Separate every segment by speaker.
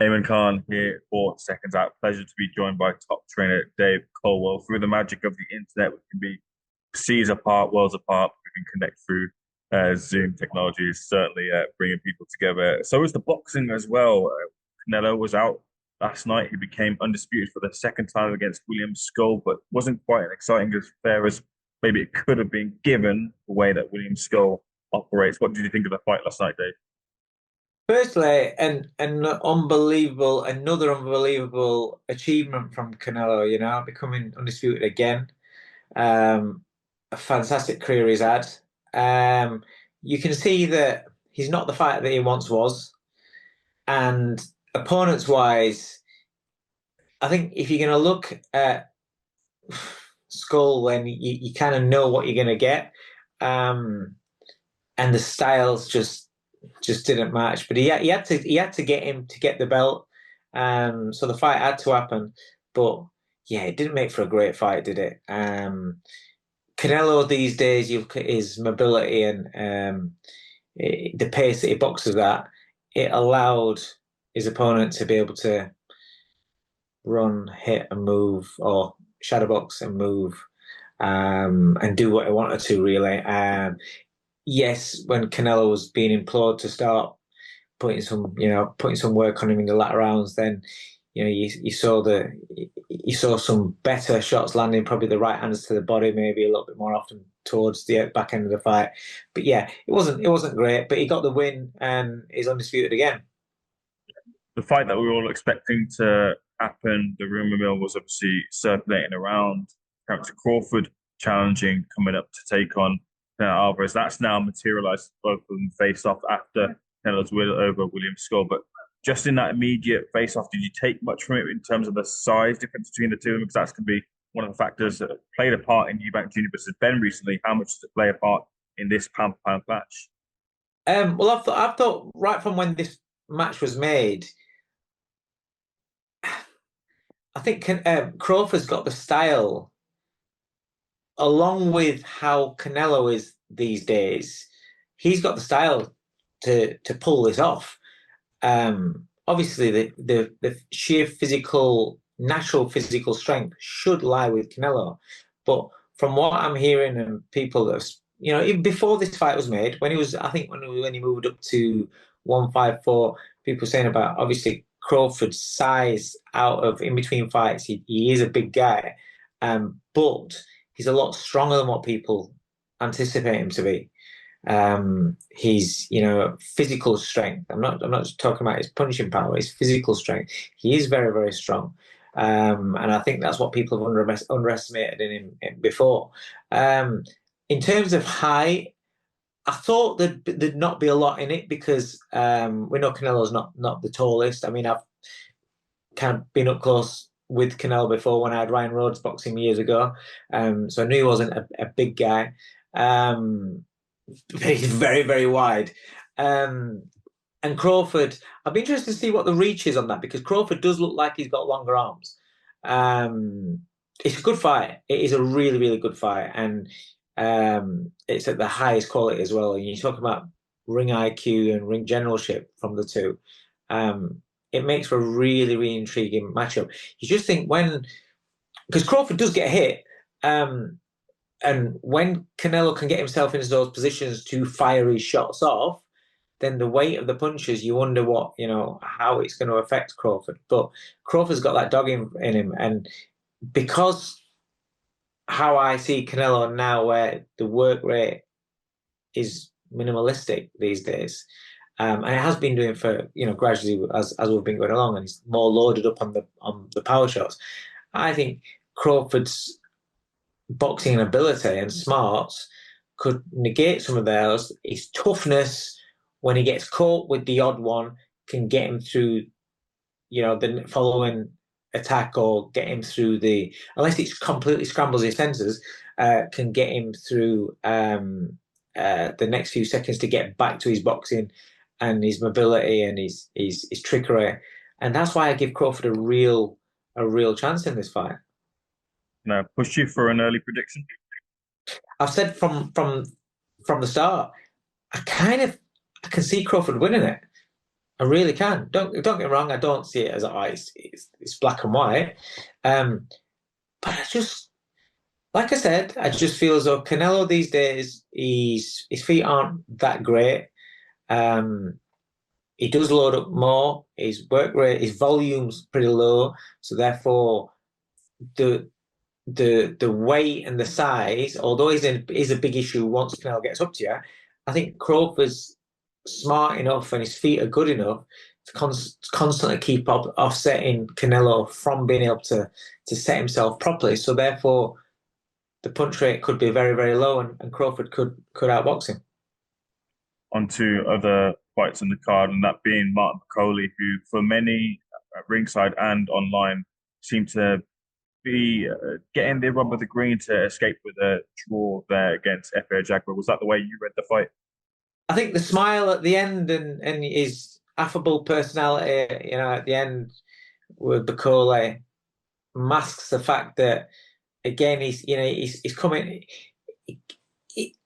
Speaker 1: Ayman Khan here for Seconds Out. Pleasure to be joined by top trainer Dave Coldwell. Through the magic of the internet, we can be seas apart, worlds apart. We can connect through Zoom technology. Is certainly bringing people together. So is the boxing as well. Canelo was out last night. He became undisputed for the second time against William Scull, but wasn't quite as exciting as fair as maybe it could have been given the way that William Scull operates. What did you think of the fight last night, Dave?
Speaker 2: Firstly, another unbelievable achievement from Canelo, becoming undisputed again. A fantastic career he's had. You can see that he's not the fighter that he once was. And opponents wise, I think if you're going to look at Skull, then you kind of know what you're going to get. And the styles just didn't match. But he had to get him to get the belt. So the fight had to happen. But yeah, it didn't make for a great fight, did it? Canelo these days, his mobility and the pace that he boxes at, it allowed his opponent to be able to run, hit, and move, or shadow box and move, and do what he wanted to really. Yes, when Canelo was being implored to start putting some work on him in the latter rounds, then you saw some better shots landing, probably the right hands to the body, maybe a little bit more often towards the back end of the fight. But yeah, it wasn't great, but he got the win and is undisputed again.
Speaker 1: The fight that we were all expecting to happen, the rumor mill was obviously circulating around. Terence Crawford challenging, coming up to take on Canelo Alvarez. That's now materialized. Both of them face off after Canelo's win over William Scull. But just in that immediate face off, did you take much from it in terms of the size difference between the two of them? Because that's going to be one of the factors that played a part in Eubank Jr. versus Benn recently. How much does it play a part in this pound for pound clash?
Speaker 2: Well, I've thought right from when this match was made, I think Crawford's got the style, along with how Canelo is these days. He's got the style to pull this off. Obviously, the sheer natural physical strength should lie with Canelo, but from what I'm hearing and people that even before this fight was made, I think when he moved up to 154, people saying about obviously Crawford's size out of in between fights, he is a big guy, but he's a lot stronger than what people anticipate him to be. His physical strength. I'm not just talking about his punching power. His physical strength. He is very very strong, and I think that's what people have underestimated in him before. In terms of height, I thought there'd not be a lot in it because we know Canelo's not the tallest. I mean, I've kind of been up close with Canelo before when I had Ryan Rhodes boxing years ago, so I knew he wasn't a big guy. But he's very, very wide. And Crawford, I'd be interested to see what the reach is on that because Crawford does look like he's got longer arms. Um, it's a good fight. It is a really, really good fight. And it's at the highest quality as well. And you talk about ring IQ and ring generalship from the two. It makes for a really, really intriguing matchup. You just think because Crawford does get hit, and when Canelo can get himself into those positions to fire his shots off, then the weight of the punches, you wonder how it's going to affect Crawford. But Crawford's got that dog in him. And because how I see Canelo now, where the work rate is minimalistic these days, and it has been doing for, gradually as we've been going along, and he's more loaded up on the power shots. I think Crawford's boxing ability and smarts could negate some of those. His toughness, when he gets caught with the odd one, can get him through, the following attack or get him through unless it completely scrambles his senses, can get him through the next few seconds to get back to his boxing and his mobility and his trickery. And that's why I give Crawford a real chance in this fight.
Speaker 1: Now, push you for an early prediction.
Speaker 2: I've said from the start, I can see Crawford winning it. I really can. Don't get me wrong. I don't see it as it's black and white. Um, but I just like I said, I just feel as though Canelo these days, his feet aren't that great. Um, he does load up more. His work rate, his volume's pretty low, so therefore the the weight and the size, although is a big issue once Canelo gets up to you, I think Crawford's smart enough and his feet are good enough to constantly keep offsetting Canelo from being able to set himself properly. So therefore, the punch rate could be very, very low, and Crawford could outbox him.
Speaker 1: Onto other fights on the card, and that being Martin McCauley, who for many at ringside and online seemed to be getting the rub of the green to escape with a draw there against FA Jaguar. Was that the way you read the fight?
Speaker 2: I think the smile at the end and his affable personality, at the end with Bacole masks the fact that again he's coming.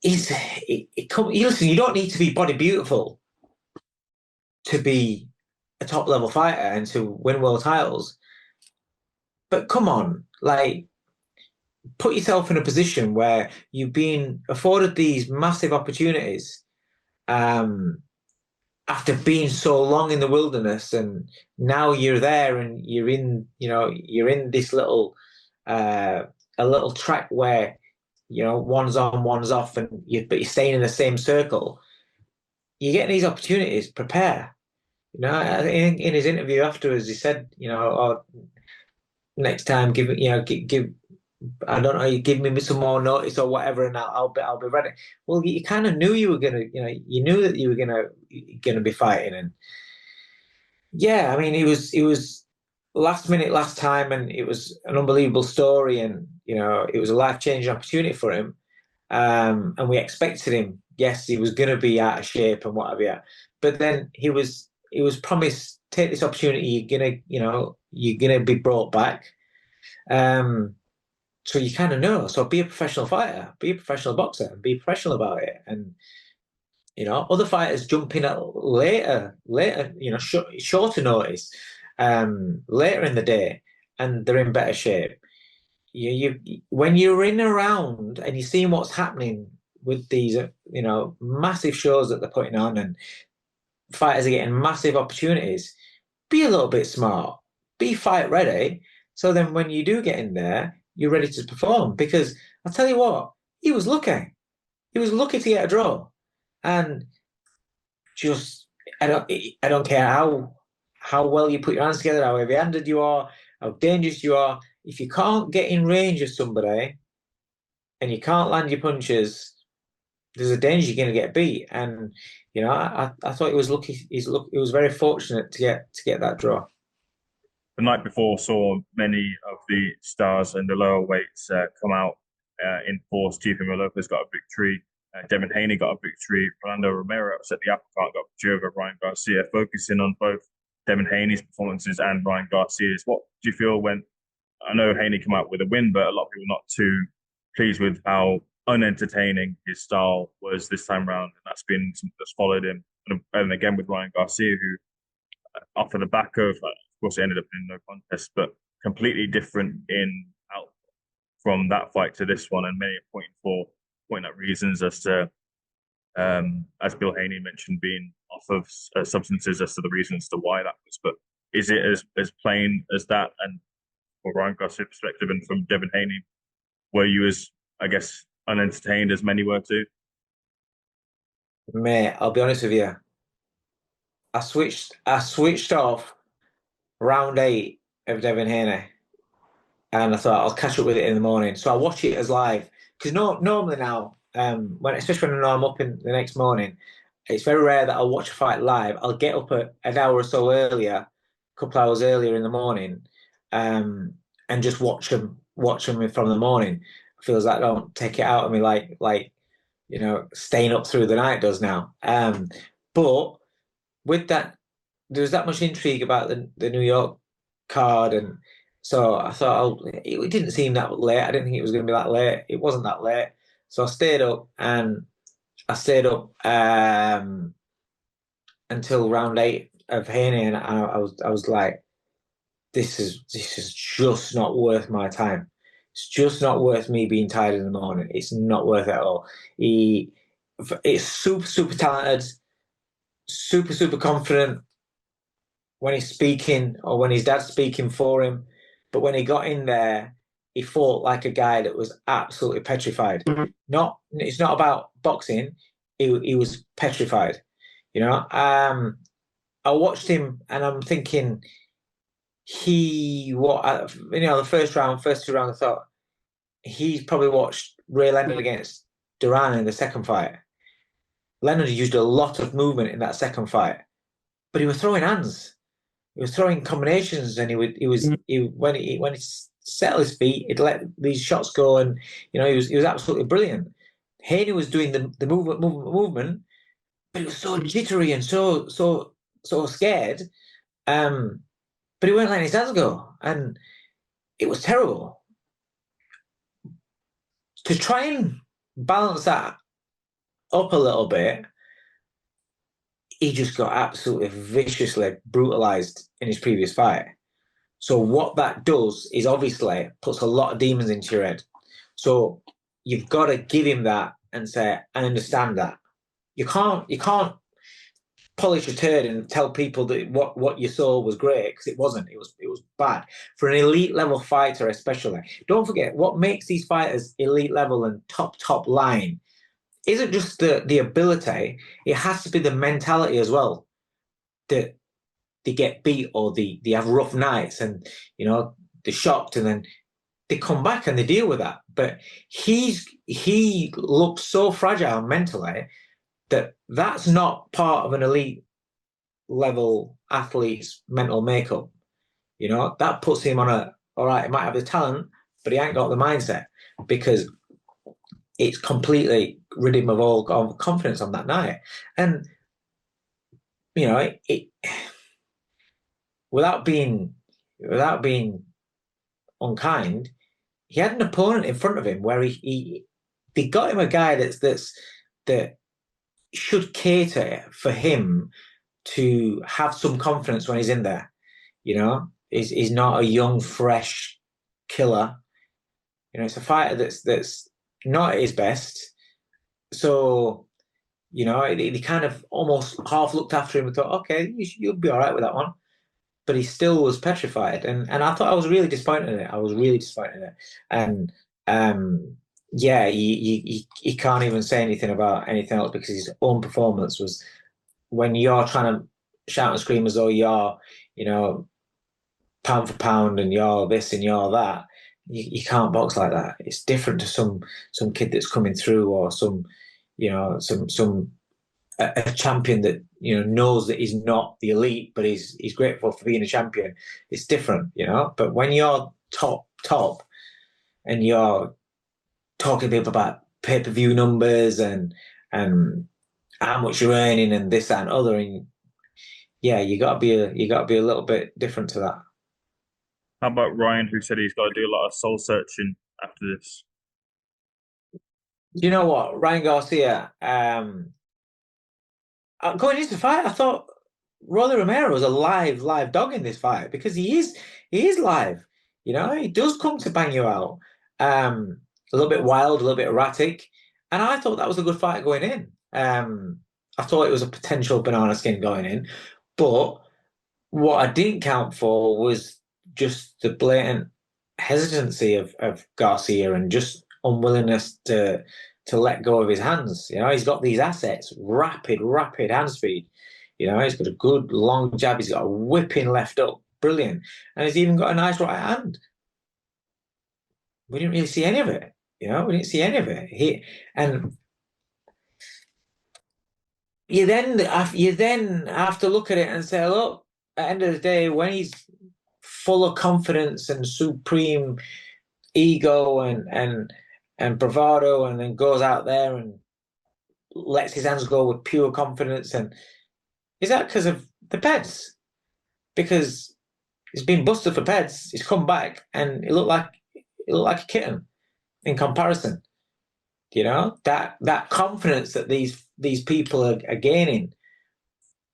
Speaker 2: Listen, you don't need to be body beautiful to be a top level fighter and to win world titles. But come on, like put yourself in a position where you've been afforded these massive opportunities after being so long in the wilderness, and now you're there and you're in this little a little track where one's on, one's off, but you're staying in the same circle. You get these opportunities, prepare. In his interview afterwards, he said, oh, next time, give I don't know, you give me some more notice or whatever, and I'll be ready. Well, you kind of knew you were gonna, you knew that you were gonna be fighting, and yeah, I mean, it was last minute, last time, and it was an unbelievable story, and it was a life changing opportunity for him, and we expected him. Yes, he was gonna be out of shape and whatever, but then he was promised take this opportunity. You're gonna be brought back. So you kind of know. So be a professional fighter, be a professional boxer, and be professional about it. And other fighters jump in at later, shorter notice, later in the day, and they're in better shape. When you're in around and you're seeing what's happening with these, massive shows that they're putting on, and fighters are getting massive opportunities. Be a little bit smart. Be fight ready. So then when you do get in there, you're ready to perform. Because I'll tell you what, he was lucky. He was lucky to get a draw. And just I don't care how well you put your hands together, how heavy-handed you are, how dangerous you are. If you can't get in range of somebody and you can't land your punches, there's a danger you're going to get beat. And I thought he was lucky. He was very fortunate to get that draw.
Speaker 1: The night before saw many of the stars in the lower weights come out in force. Teofimo Lopez got a victory. Devin Haney got a victory. Rolando Romero upset the apple cart, got a victory over Ryan Garcia. Focusing on both Devin Haney's performances and Ryan Garcia's, what do you feel when I know Haney came out with a win, but a lot of people not too pleased with how unentertaining his style was this time round, and that's been something that's followed him. And again with Ryan Garcia, who off of the back of course, it ended up in no contest, but completely different in output from that fight to this one, and many are pointing at reasons as to, as Bill Haney mentioned, being off of substances as to the reasons to why that was. But is it as plain as that? And from Ryan Garcia's perspective, and from Devin Haney, were you as, I guess, unentertained as many were too?
Speaker 2: Mate, I'll be honest with you. I switched off round 8 of Devin Haney, and I thought I'll catch up with it in the morning. So I watch it as live because normally now, especially when I'm up in the next morning, it's very rare that I'll watch a fight live. I'll get up an hour or so earlier, a couple hours earlier in the morning, and just watch them from the morning. It feels like I don't take it out of me like staying up through the night does now. But with that, there was that much intrigue about the New York card, and so I thought it didn't seem that late. I didn't think it was going to be that late. It wasn't that late, so I stayed up until round 8. of Haney, and I was like, this is just not worth my time. It's just not worth me being tired in the morning. It's not worth it at all. He it's super talented, super confident when he's speaking or when his dad's speaking for him. But when he got in there, he fought like a guy that was absolutely petrified. It's not about boxing. He was petrified. You know, I watched him and I'm thinking the first 2 rounds, I thought he's probably watched Ray Leonard against Duran in the second fight. Leonard used a lot of movement in that second fight, but he was throwing hands. He was throwing combinations, and when he settled his feet, he'd let these shots go, and he was absolutely brilliant. Haney was doing the movement, but he was so jittery and so scared. But he weren't letting his hands go, and it was terrible. To try and balance that up a little bit, he just got absolutely viciously brutalized in his previous fight. So what that does is obviously puts a lot of demons into your head. So you've got to give him that and say, I understand that. You can't polish a turd and tell people that what you saw was great, because it wasn't. It was bad. For an elite level fighter especially. Don't forget, what makes these fighters elite level and top line isn't just the ability, it has to be the mentality as well. That they get beat or they have rough nights and they're shocked, and then they come back and they deal with that. But he looks so fragile mentally that that's not part of an elite level athlete's mental makeup. That puts him on all right, he might have the talent, but he ain't got the mindset, because it's completely rid him of all confidence on that night. And without being unkind, he had an opponent in front of him where they got him a guy that should cater for him to have some confidence when he's in there. He's not a young, fresh killer. It's a fighter that's not at his best. So, they kind of almost half looked after him and thought, okay, you'll be all right with that one. But he still was petrified. And I thought I was really disappointed in it. I was really disappointed in it. And yeah, he can't even say anything about anything else, because his own performance was, when you're trying to shout and scream as though you're, pound for pound and you're this and you're that, you can't box like that. It's different to some kid that's coming through, or some a champion that knows that he's not the elite, but he's grateful for being a champion. It's different, But when you're top, and you're talking to people about pay-per-view numbers and how much you're earning and this, that, and other, and yeah, you got to be a little bit different to that.
Speaker 1: How about Ryan, who said he's got to do a lot of soul searching after this?
Speaker 2: You know what, Ryan Garcia, going into the fight, I thought Rolly Romero was a live dog in this fight, because he is live. He does come to bang you out. A little bit wild, a little bit erratic, and I thought that was a good fight going in. I thought it was a potential banana skin going in, but what I didn't count for was just the blatant hesitancy of Garcia, and just unwillingness to let go of his hands. He's got these assets, rapid hand speed. He's got a good long jab. He's got a whipping left up, brilliant, and he's even got a nice right hand. We didn't really see any of it. We didn't see any of it. And you then have to look at it and say, look, at the end of the day, when he's full of confidence and supreme ego and bravado, and then goes out there and lets his hands go with pure confidence, and is that because of the peds? Because he's been busted for peds, he's come back and it looked like a kitten in comparison. That confidence that these people are gaining,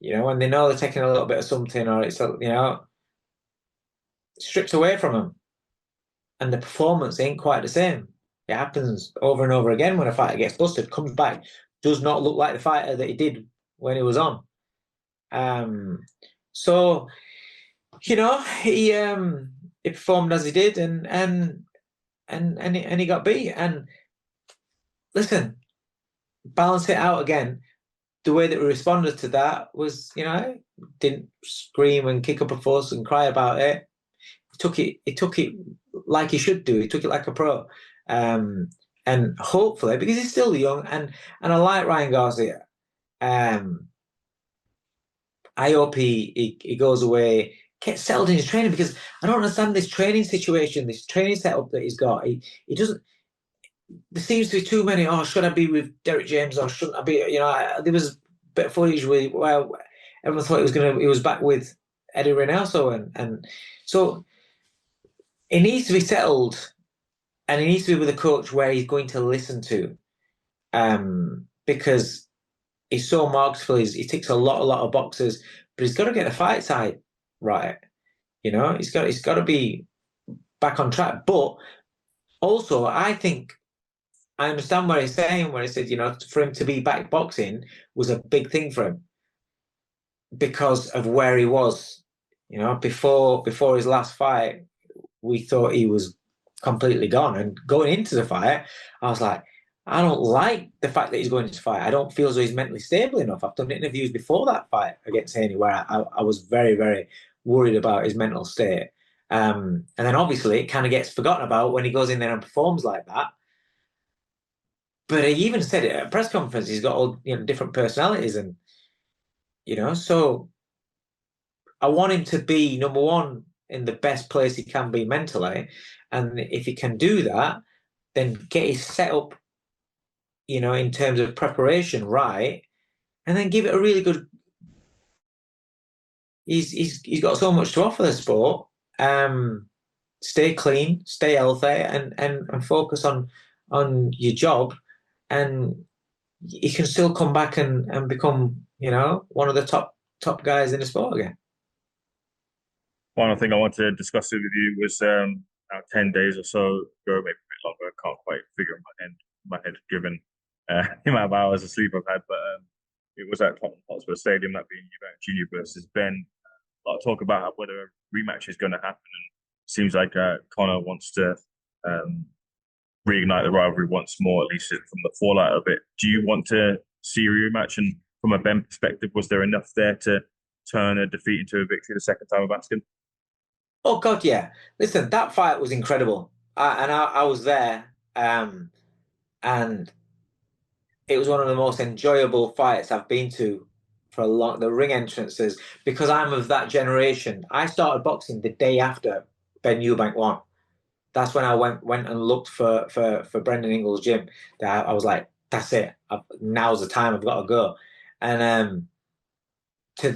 Speaker 2: when they know they're taking a little bit of something, or it's, stripped away from them, and the performance ain't quite the same. It happens over and over again when a fighter gets busted, comes back, does not look like the fighter that he did when he was on. So he performed as he did, and he got beat. And listen, balance it out again. The way that we responded to that was, didn't scream and kick up a fuss and cry about it. He took it like he should do. He took it like a pro. And hopefully, because he's still young, and I like Ryan Garcia, I hope he goes away, gets settled in his training, because I don't understand this training situation, this training setup that he's got. He doesn't. There seems to be too many. Oh, should I be with Derek James, or shouldn't I be? There was a bit of footage where everyone thought he was back with Eddie Reynoso, and so he needs to be settled, and he needs to be with a coach where he's going to listen to, because he's so marketable. He ticks a lot of boxes, but he's got to get the fight side right. He's got to be back on track. But also, I think I understand what he's saying, where he said, for him to be back boxing was a big thing for him because of where he was. Before his last fight, we thought he was completely gone. And going into the fight, I was like, I don't like the fact that he's going to fight. I don't feel as though he's mentally stable enough. I've done interviews before that fight against Haney where I was very, very worried about his mental state. And then obviously it kind of gets forgotten about when he goes in there and performs like that. But he even said it at a press conference. He's got all different personalities, and so I want him to be number one in the best place he can be mentally, and if he can do that, then get his setup, in terms of preparation right, and then give it a really good. He's got so much to offer the sport. Stay clean, stay healthy, and focus on your job, and he can still come back and become, one of the top guys in the sport again.
Speaker 1: Final thing I wanted to discuss with you was about 10 days or so ago, maybe a bit longer. I can't quite figure my head given the amount of hours of sleep I've had, but it was at Tottenham Hotspur Stadium, that being Eubank Jr. versus Benn. A lot of talk about whether a rematch is going to happen, and it seems like Conor wants to reignite the rivalry once more, at least from the fallout of it. Do you want to see a rematch? And from a Benn perspective, was there enough there to turn a defeat into a victory the second time of asking?
Speaker 2: Oh God, yeah. Listen, that fight was incredible, I was there, and it was one of the most enjoyable fights I've been to for a long. The ring entrances, because I'm of that generation. I started boxing the day after Benn Eubank won. That's when I went and looked for Brendan Ingle's gym. I was like, that's it. Now's the time. I've got to go. And to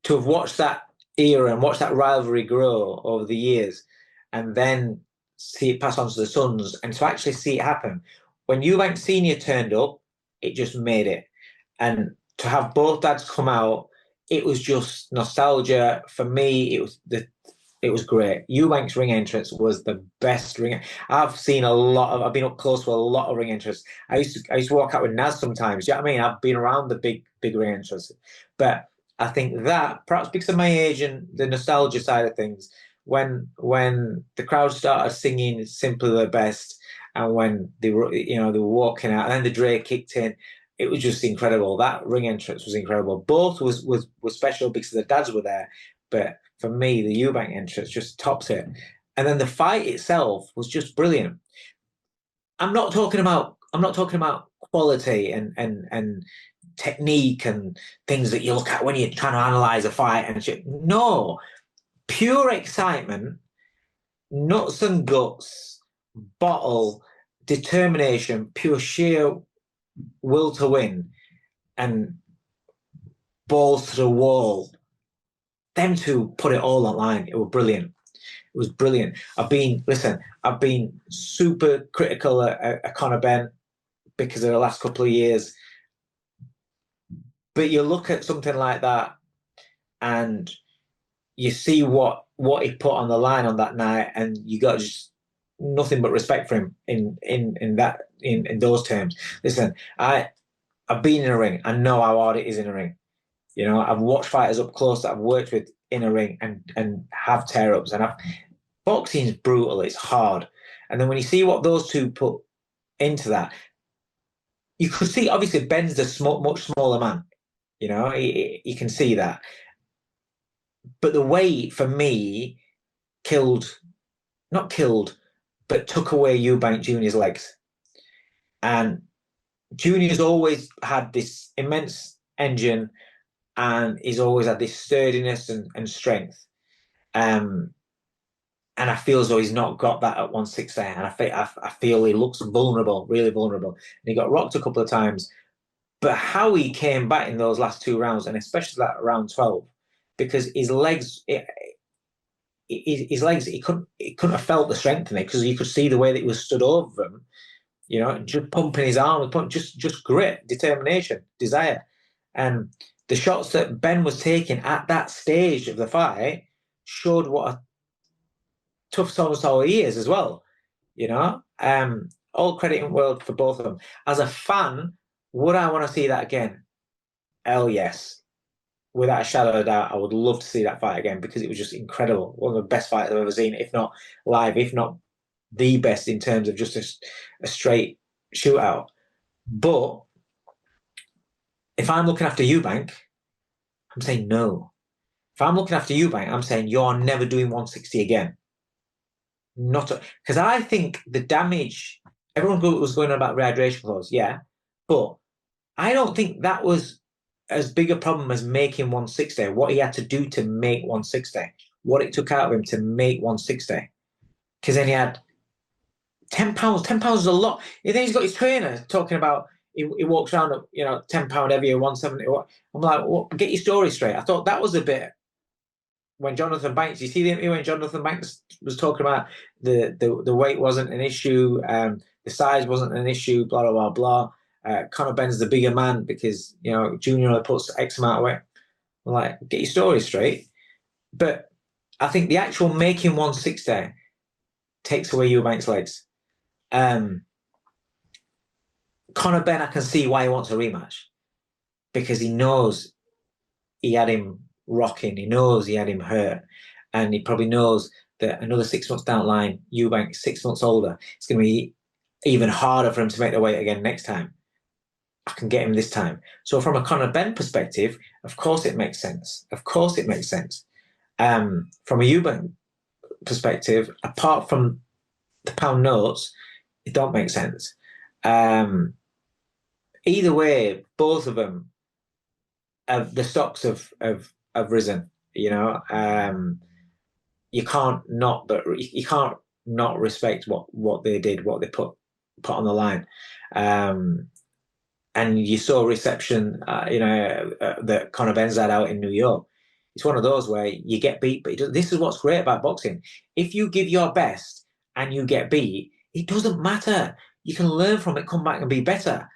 Speaker 2: have watched that era and watch that rivalry grow over the years, and then see it pass on to the sons, and to actually see it happen. When Eubank Senior turned up, it just made it. And to have both dads come out, it was just nostalgia for me. It was great. Eubank's ring entrance was the best ring. I've been up close with a lot of ring entrances. I used to walk out with Naz sometimes. Do you know what I mean? I've been around the big ring entrances, but I think that perhaps because of my age and the nostalgia side of things, when the crowd started singing "Simply the Best," and when they were walking out, and then the Dre kicked in, it was just incredible. That ring entrance was incredible. Both was special because the dads were there, but for me, the Eubank entrance just tops it. And then the fight itself was just brilliant. I'm not talking about quality and technique and things that you look at when you're trying to analyze a fight and shit. No, pure excitement, nuts and guts, bottle, determination, pure sheer will to win, and balls to the wall. Them two put it all online. It was brilliant. It was brilliant. I've been super critical at Conor Benn because of the last couple of years. But you look at something like that, and you see what he put on the line on that night, and you got just nothing but respect for him in those terms. Listen, I've been in a ring. I know how hard it is in a ring. You know, I've watched fighters up close that I've worked with in a ring and have tear ups. And boxing is brutal. It's hard. And then when you see what those two put into that, you could see obviously Benn's much smaller man. You know, you can see that. But the weight for me not killed, but took away Eubank Jr.'s legs. And Junior's always had this immense engine, and he's always had this sturdiness and strength. And I feel as though he's not got that at 160. And I feel he looks vulnerable, really vulnerable. And he got rocked a couple of times. But how he came back in those last 2 rounds, and especially that round 12, because his legs, he couldn't have felt the strength in it, because you could see the way that he was stood over him, you know, just pumping his arm, just grit, determination, desire. And the shots that Benn was taking at that stage of the fight showed what a tough soul he is as well, you know. All credit in the world for both of them. As a fan, would I want to see that again? Hell yes. Without a shadow of a doubt, I would love to see that fight again, because it was just incredible. One of the best fights I've ever seen, if not live, if not the best in terms of just a straight shootout. But if I'm looking after Eubank, I'm saying no. If I'm looking after Eubank, I'm saying you're never doing 160 again. Because I think the damage, everyone was going on about rehydration clause, yeah, but I don't think that was as big a problem as making 160, what he had to do to make 160, what it took out of him to make 160. Because then he had 10 pounds. 10 pounds is a lot. And then he's got his trainer talking about he walks around at 10 pound heavier, 170. I'm like, well, get your story straight. I thought that was a bit when Jonathan Banks, you see the interview when Jonathan Banks was talking about the weight wasn't an issue, the size wasn't an issue, blah blah blah blah. Conor Benn's the bigger man because Junior only puts X amount of weight. I'm like, get your story straight. But I think the actual making 160 takes away Eubank's legs. Conor Benn, I can see why he wants a rematch, because he knows he had him rocking, he knows he had him hurt, and he probably knows that another 6 months down the line, Eubank 6 months older, it's going to be even harder for him to make the weight again next time. I can get him this time. So from a Conor Benn perspective, of course it makes sense. Of course it makes sense. From a Eubank perspective, apart from the pound notes, it don't make sense. Either way, both of them, the stocks have risen. You can't not respect what they did, what they put on the line. And you saw reception, that Conor Benn's had out in New York. It's one of those where you get beat, but this is what's great about boxing. If you give your best and you get beat, it doesn't matter. You can learn from it, come back and be better.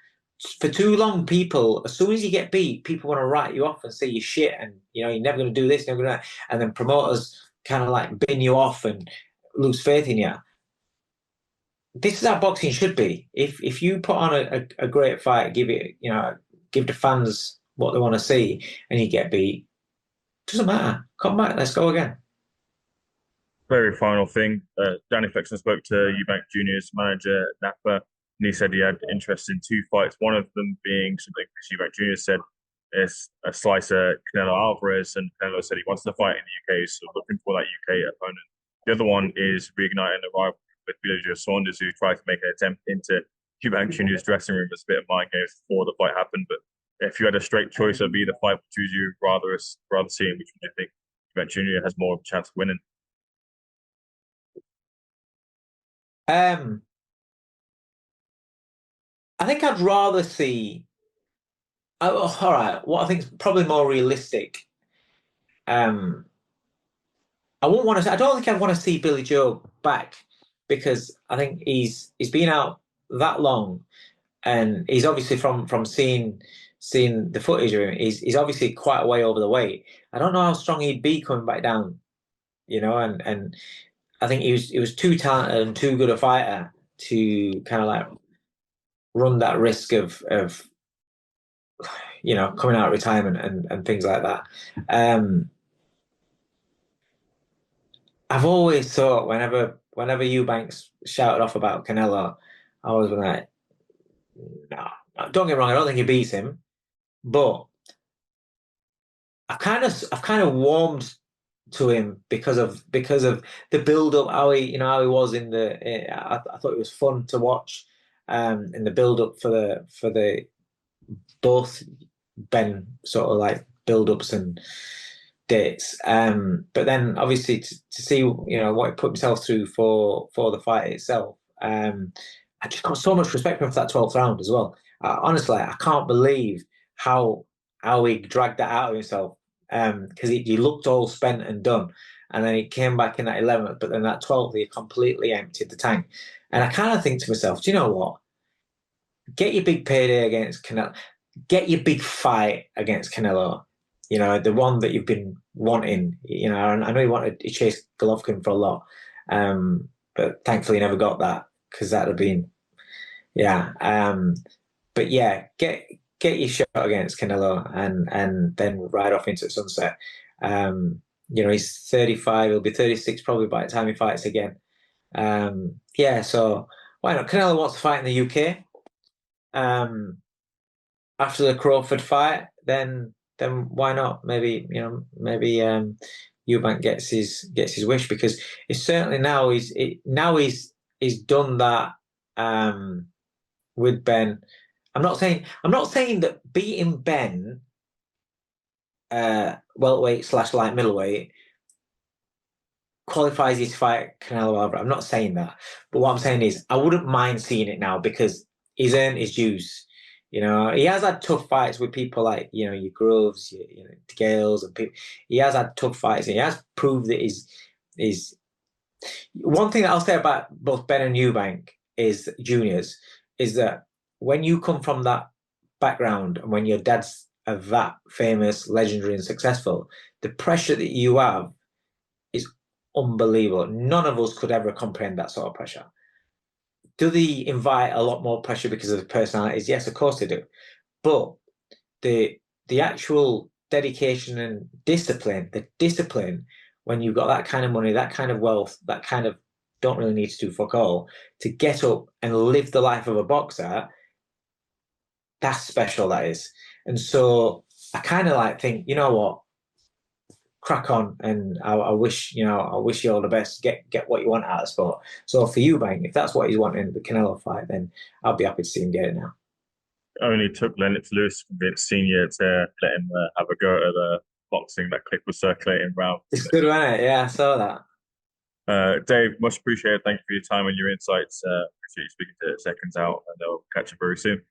Speaker 2: For too long, people, as soon as you get beat, people want to write you off and say you're shit and you're never going to do this, never going to, and then promoters kind of like bin you off and lose faith in you. This is how boxing should be. If you put on a great fight, give the fans what they want to see, and you get beat, doesn't matter. Come back, let's go again.
Speaker 1: Very final thing. Danny Flexen spoke to Eubank Jr.'s manager, Napa, and he said he had interest in 2 fights, one of them being something Chris Eubank Jr. said is a slicer, Canelo Alvarez, and Canelo said he wants to fight in the UK, so looking for that UK opponent. The other one is reigniting the rivalry with Billy Joe Saunders, who tried to make an attempt into Eubank Jr.'s dressing room as a bit of mind games before the fight happened. But if you had a straight choice of either fight, which would you rather see, and which would you think Eubank Jr. has more of a chance of winning?
Speaker 2: I think I'd rather see. All right, what I think is probably more realistic. I won't want to. I don't think I'd want to see Billy Joe back, because I think he's been out that long, and he's obviously from seeing seen the footage of him, he's obviously quite a way over the weight. I don't know how strong he'd be coming back down, and I think he was too talented and too good a fighter to kind of like run that risk of coming out of retirement and things like that. I've always thought whenever Eubanks shouted off about Canelo, I was like, no, don't get me wrong, I don't think he beats him, but I've kind of warmed to him because of the build up, how he was in the. I thought it was fun to watch, in the build up for the both Benn sort of like build ups and dates. But then obviously to see what he put himself through for the fight itself. I just got so much respect for him for that 12th round as well. Honestly, I can't believe how he dragged that out of himself, because he looked all spent and done, and then he came back in that 11th, but then that 12th he completely emptied the tank. And I kind of think to myself, do you know what? Get your big payday against Canelo. Get your big fight against Canelo. The one that you've been wanting. I know he wanted to chase Golovkin for a lot, but thankfully he never got that, because that'd have been, yeah. But yeah, get your shot against Canelo and then ride off into the sunset. He's 35, he'll be 36 probably by the time he fights again. Yeah, so why not? Canelo wants to fight in the UK. After the Crawford fight, then why not? Maybe Eubank gets his wish, because it's certainly now he's done that with Benn. I'm not saying that beating Benn welterweight / light middleweight qualifies you to fight Canelo Alvarez. I'm not saying that, but what I'm saying is I wouldn't mind seeing it now, because he's earned his dues. He has had tough fights with people like your Groves, your Gales, and people. He has had tough fights, and he has proved that he's. One thing that I'll say about both Benn and Eubank is juniors is that when you come from that background and when your dad's that famous, legendary, and successful, the pressure that you have is unbelievable. None of us could ever comprehend that sort of pressure. Do they invite a lot more pressure because of the personalities? Yes, of course they do. But the actual dedication and discipline, when you've got that kind of money, that kind of wealth, that kind of don't really need to do fuck all, to get up and live the life of a boxer, that's special, that is. And so I kind of think, you know what, crack on, and I wish you all the best. Get what you want out of sport. So for Eubank, if that's what he's wanting in the Canelo fight, then I'll be happy to see him get it now.
Speaker 1: Only took Lennox Lewis to convince Senior to let him have a go at the boxing. That clip was circulating around.
Speaker 2: It's good, wasn't it? Yeah, I saw that.
Speaker 1: Dave, much appreciated. Thank you for your time and your insights. Appreciate you speaking to Seconds Out, and I'll catch you very soon.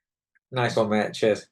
Speaker 2: Nice one, mate. Cheers.